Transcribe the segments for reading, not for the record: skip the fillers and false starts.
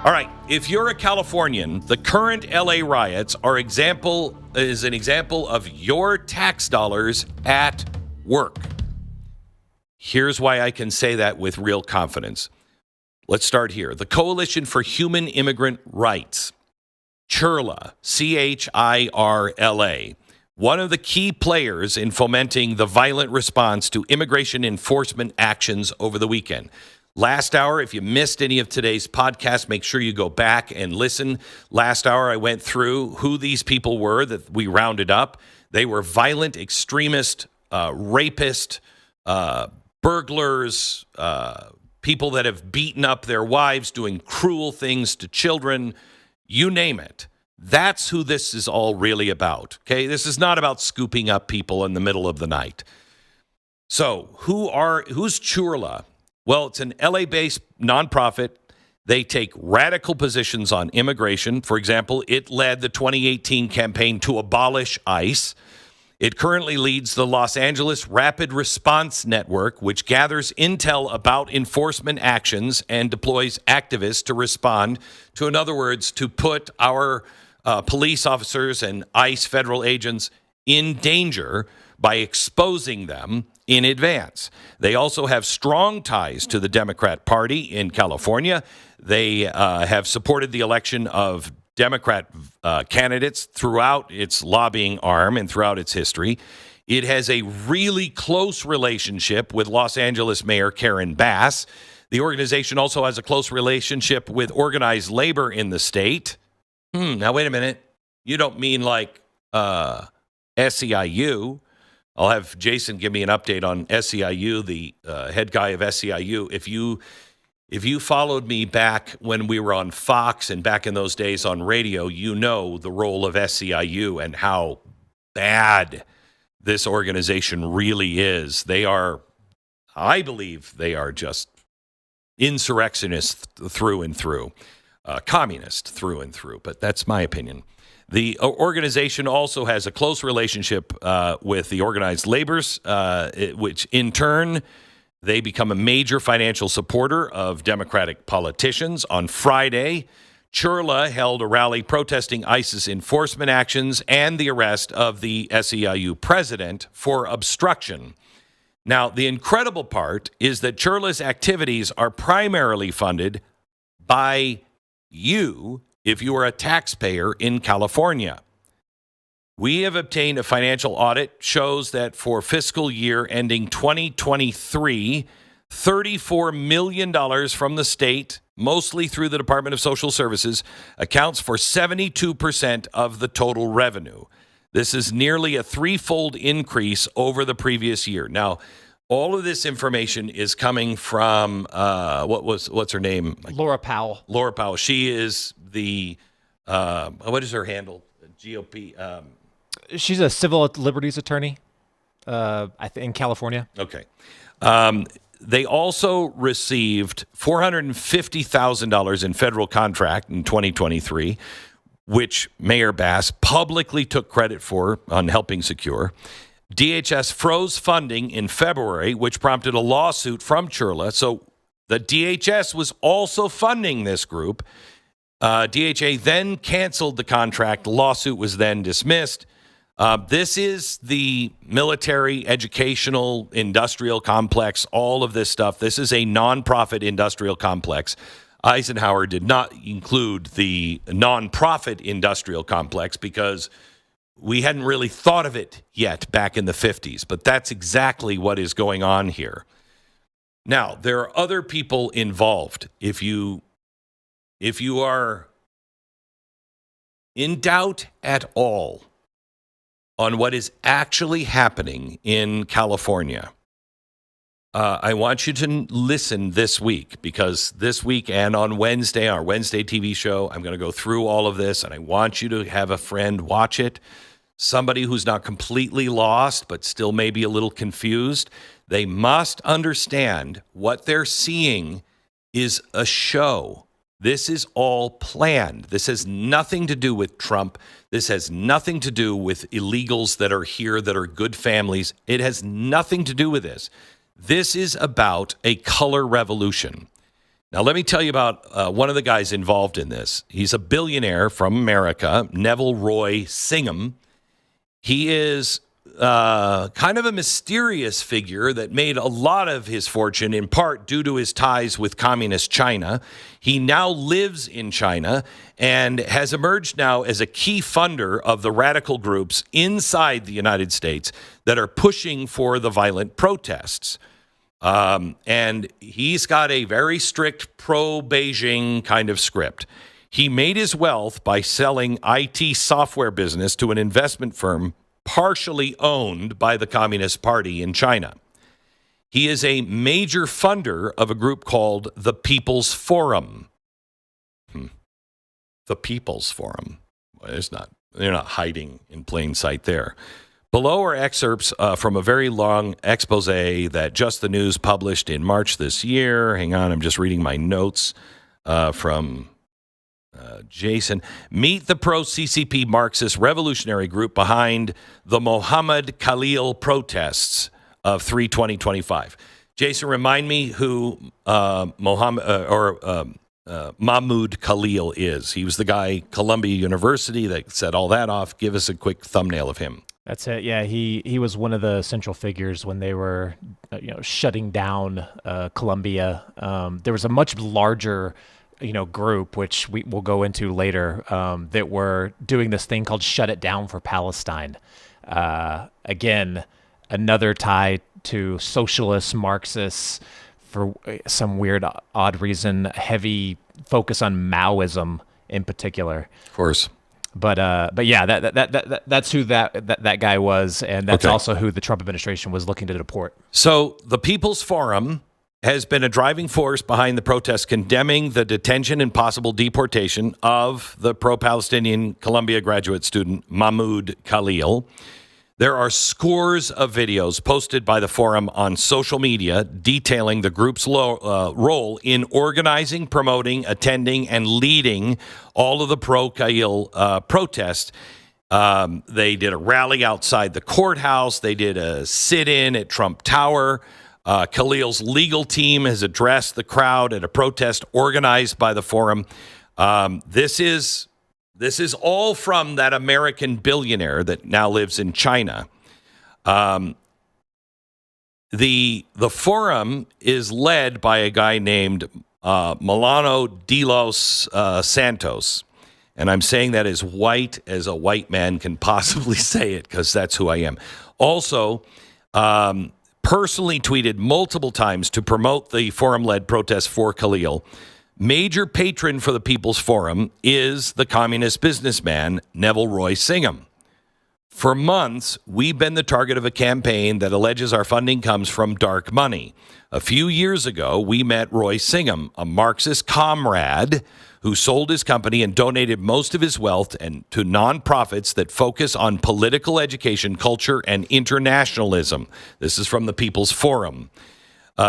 All right, if you're a Californian, the current LA riots is an example of your tax dollars at work. Here's why I can say that with real confidence. Let's start here. The Coalition for Human Immigrant Rights, CHIRLA, CHIRLA, one of the key players in fomenting the violent response to immigration enforcement actions over the weekend. Last hour, if you missed any of today's podcast, make sure you go back and listen. Last hour, I went through who these people were that we rounded up. They were violent, extremist, rapist, burglars, people that have beaten up their wives, doing cruel things to children, you name it. That's who this is all really about, okay? This is not about scooping up people in the middle of the night. So who's CHIRLA? Well, it's an LA-based nonprofit. They take radical positions on immigration. For example, it led the 2018 campaign to abolish ICE. It currently leads the Los Angeles Rapid Response Network, which gathers intel about enforcement actions and deploys activists to respond to, in other words, to put our police officers and ICE federal agents in danger by exposing them in advance. They also have strong ties to the Democrat Party in California. They have supported the election of Democrat candidates throughout its lobbying arm and throughout its history. It has a really close relationship with Los Angeles Mayor Karen Bass. The organization also has a close relationship with organized labor in the state. Now, wait a minute. You don't mean like SEIU. I'll have Jason give me an update on SEIU, the head guy of SEIU. If you followed me back when we were on Fox and back in those days on radio, you know the role of SEIU and how bad this organization really is. I believe they are just insurrectionists through and through, communist through and through, but that's my opinion. The organization also has a close relationship with the organized labors, which in turn, they become a major financial supporter of Democratic politicians. On Friday, CHIRLA held a rally protesting ICE's enforcement actions and the arrest of the SEIU president for obstruction. Now, the incredible part is that CHIRLA's activities are primarily funded by you if you are a taxpayer in California. We have obtained a financial audit shows that for fiscal year ending 2023, $34 million from the state, mostly through the Department of Social Services, accounts for 72% of the total revenue. This is nearly a threefold increase over the previous year. Now, all of this information is coming from, what's her name? Laura Powell. Laura Powell. She is the, what is her handle? GOP. She's a civil liberties attorney, in California. Okay. They also received $450,000 in federal contract in 2023, which Mayor Bass publicly took credit for on helping secure. DHS froze funding in February, which prompted a lawsuit from CHIRLA. So the DHS was also funding this group. DHA then canceled the contract. The lawsuit was then dismissed. This is the military, educational, industrial complex, all of this stuff. This is a nonprofit industrial complex. Eisenhower did not include the nonprofit industrial complex because we hadn't really thought of it yet back in the 50s, but that's exactly what is going on here. Now, there are other people involved. If you are in doubt at all on what is actually happening in California, I want you to listen this week, because this week and on Wednesday, our Wednesday TV show, I'm going to go through all of this, and I want you to have a friend watch it, somebody who's not completely lost but still maybe a little confused. They must understand what they're seeing is a show. This is all planned. This has nothing to do with Trump. This has nothing to do with illegals that are here that are good families. It has nothing to do with this. This is about a color revolution. Now, let me tell you about one of the guys involved in this. He's a billionaire from America, Neville Roy Singham. He is kind of a mysterious figure that made a lot of his fortune in part due to his ties with communist China. He now lives in China and has emerged now as a key funder of the radical groups inside the United States that are pushing for the violent protests. And he's got a very strict pro-Beijing kind of script. He made his wealth by selling IT software business to an investment firm partially owned by the Communist Party in China. He is a major funder of a group called the People's Forum. The People's Forum. Well, they're not hiding in plain sight there. Below are excerpts from a very long expose that Just the News published in March this year. Hang on, I'm just reading my notes from Jason. Meet the pro-CCP Marxist revolutionary group behind the Mohammed Khalil protests of 3/2025. Jason, remind me who Mahmoud Khalil is. He was the guy, Columbia University, that set all that off. Give us a quick thumbnail of him. That's it. Yeah, he was one of the central figures when they were, shutting down Columbia. There was a much larger, group, which we will go into later, that were doing this thing called Shut It Down for Palestine. Again, another tie to socialists, Marxists, for some weird, odd reason, heavy focus on Maoism in particular. Of course. But yeah, that's who that guy was, and that's also who the Trump administration was looking to deport. So the People's Forum has been a driving force behind the protests condemning the detention and possible deportation of the pro-Palestinian Columbia graduate student Mahmoud Khalil. There are scores of videos posted by the forum on social media detailing the group's role in organizing, promoting, attending, and leading all of the pro-Khalil protests. They did a rally outside the courthouse. They did a sit-in at Trump Tower. Khalil's legal team has addressed the crowd at a protest organized by the forum. This is all from that American billionaire that now lives in China. The forum is led by a guy named Milano de los Santos. And I'm saying that as white as a white man can possibly say it, because that's who I am. Also, personally tweeted multiple times to promote the forum-led protest for Khalil. Major patron for the People's Forum is the communist businessman Neville Roy Singham. For months, we've been the target of a campaign that alleges our funding comes from dark money. A few years ago, we met Roy Singham, a Marxist comrade who sold his company and donated most of his wealth to nonprofits that focus on political education, culture, and internationalism. This is from the People's Forum.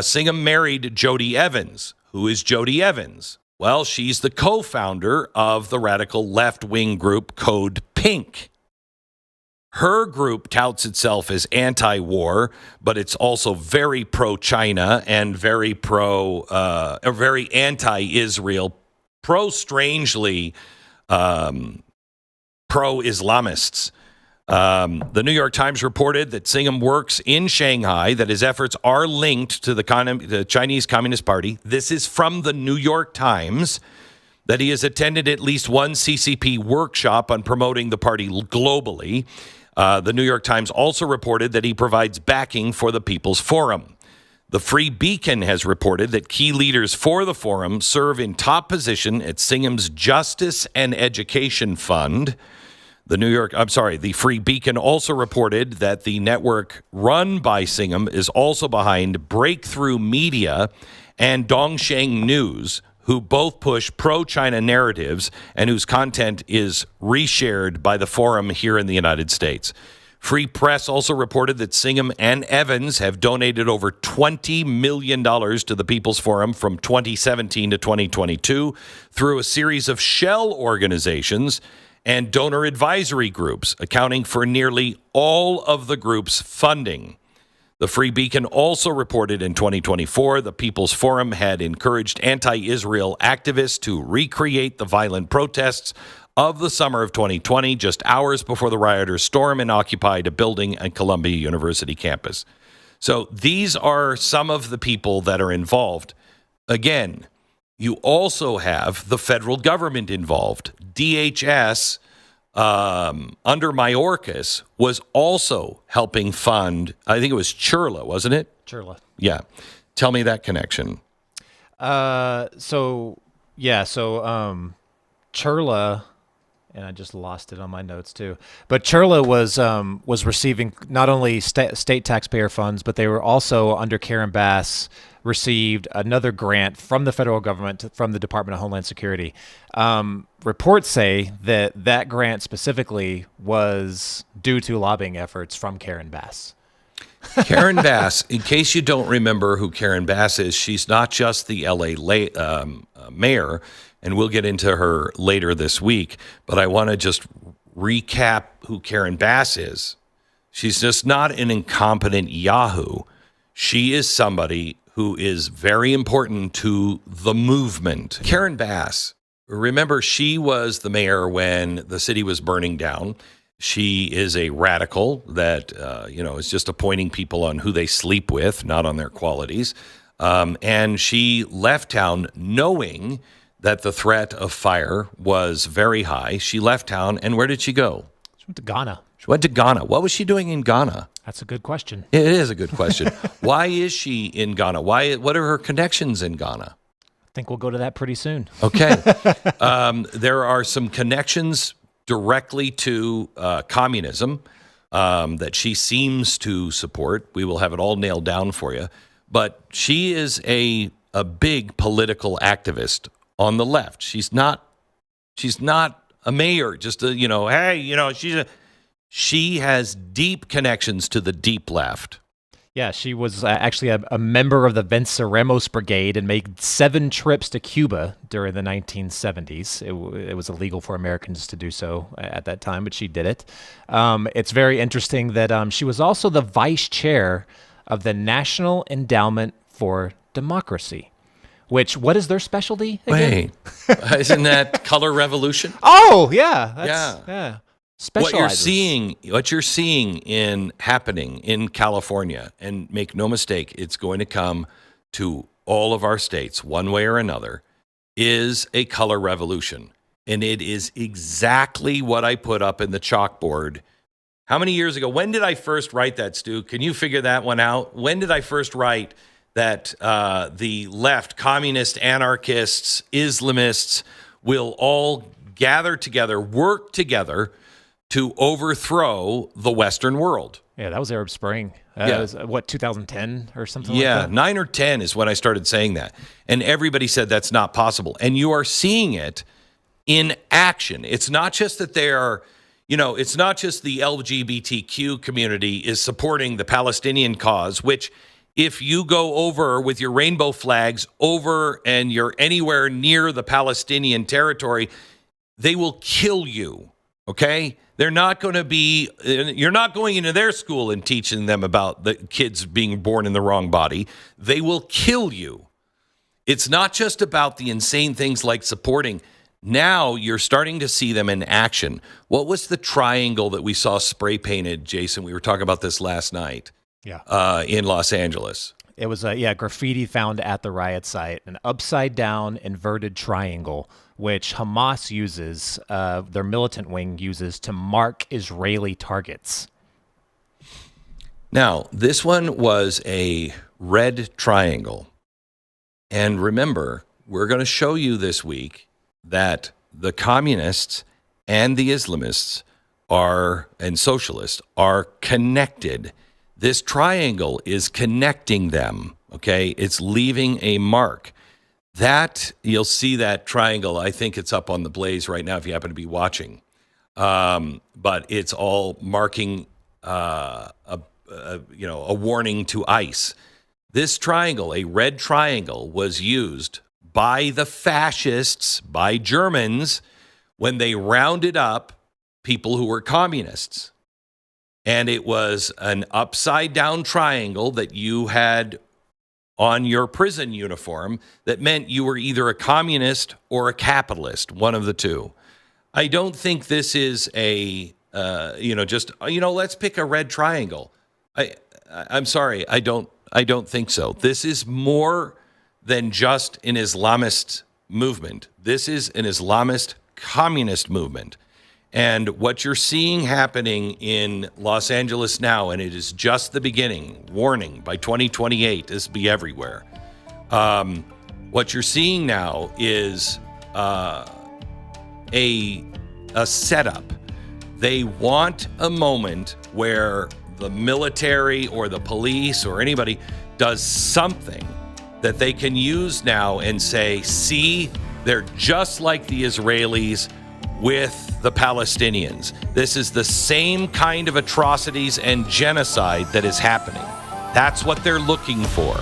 Singham married Jody Evans. Who is Jody Evans? Well, she's the co-founder of the radical left-wing group Code Pink. Her group touts itself as anti-war, but it's also very pro-China and very anti-Israel, strangely pro-Islamists. The New York Times reported that Singham works in Shanghai, that his efforts are linked to the Chinese Communist Party. This is from the New York Times, that he has attended at least one CCP workshop on promoting the party globally. The New York Times also reported that he provides backing for the People's Forum. The Free Beacon has reported that key leaders for the forum serve in top position at Singham's Justice and Education Fund. The Free Beacon also reported that the network run by Singham is also behind Breakthrough Media and Dongsheng News, who both push pro-China narratives and whose content is reshared by the forum here in the United States. Free Press also reported that Singham and Evans have donated over $20 million to the People's Forum from 2017 to 2022 through a series of shell organizations and donor advisory groups, accounting for nearly all of the group's funding. The Free Beacon also reported in 2024 the People's Forum had encouraged anti-Israel activists to recreate the violent protests of the summer of 2020, just hours before the rioters stormed and occupied a building at Columbia University campus. So these are some of the people that are involved. Again, you also have the federal government involved. DHS, under Mayorkas, was also helping fund, I think it was CHIRLA, wasn't it? CHIRLA. Yeah. Tell me that connection. CHIRLA, and I just lost it on my notes too. But CHIRLA was receiving not only state taxpayer funds, but they were also, under Karen Bass, received another grant from the federal government, from the Department of Homeland Security. Reports say that grant specifically was due to lobbying efforts from Karen Bass. Karen Bass, in case you don't remember who Karen Bass is, she's not just the LA mayor, and we'll get into her later this week, but I want to just recap who Karen Bass is. She's just not an incompetent yahoo. She is somebody who is very important to the movement. Karen Bass, remember, she was the mayor when the city was burning down. She is a radical that, is just appointing people on who they sleep with, not on their qualities. And she left town knowing that the threat of fire was very high. She left town, and where did she go? She went to Ghana. She went to Ghana. What was she doing in Ghana? That's a good question. It is a good question. Why is she in Ghana? What are her connections in Ghana? I think we'll go to that pretty soon. Okay. There are some connections directly to communism that she seems to support. We will have it all nailed down for you. But she is a big political activist on the left. She's not a mayor, just she has deep connections to the deep left. Yeah, she was actually a member of the Venceremos Brigade and made 7 trips to Cuba during the 1970s. It was illegal for Americans to do so at that time, but she did it. It's very interesting that she was also the vice chair of the National Endowment for Democracy. What is their specialty again? Wait, isn't that Color Revolution? Oh, yeah. Yeah. What you're seeing happening in California, and make no mistake, it's going to come to all of our states one way or another, is a color revolution. And it is exactly what I put up in the chalkboard. How many years ago? When did I first write that, Stu? Can you figure that one out? When did I first write that the left, communists, anarchists, Islamists will all gather together, work together to overthrow the Western world? Yeah, that was Arab Spring. It was, 2010 or something like that? 9 or 10 is when I started saying that. And everybody said that's not possible. And you are seeing it in action. It's not just that they are, it's not just the LGBTQ community is supporting the Palestinian cause, which if you go over with your rainbow flags over and you're anywhere near the Palestinian territory, they will kill you, okay? They're not going to be, you're not going into their school and teaching them about the kids being born in the wrong body. They will kill you. It's not just about the insane things like supporting. Now you're starting to see them in action. What was the triangle that we saw spray painted, Jason? We were talking about this last night. Yeah. In Los Angeles. It was graffiti found at the riot site, an upside down inverted triangle, which Hamas uses, their militant wing uses to mark Israeli targets. Now, this one was a red triangle. And remember, we're going to show you this week that the communists and the Islamists and socialists are connected. This triangle is connecting them, okay? It's leaving a mark. That, you'll see that triangle. I think it's up on the Blaze right now if you happen to be watching. But it's all marking a warning to ICE. This triangle, a red triangle, was used by the fascists, by Germans, when they rounded up people who were communists. and it was an upside down triangle that you had on your prison uniform that meant you were either a communist or a capitalist, one of the two. I don't think this is a, let's pick a red triangle. I'm sorry, I don't think so. This is more than just an Islamist movement. This is an Islamist communist movement. And what you're seeing happening in Los Angeles now, and it is just the beginning, warning, by 2028, this will be everywhere. What you're seeing now is a setup. They want a moment where the military or the police or anybody does something that they can use now and say, see, they're just like the Israelis with the Palestinians. This is the same kind of atrocities and genocide that is happening. That's what they're looking for.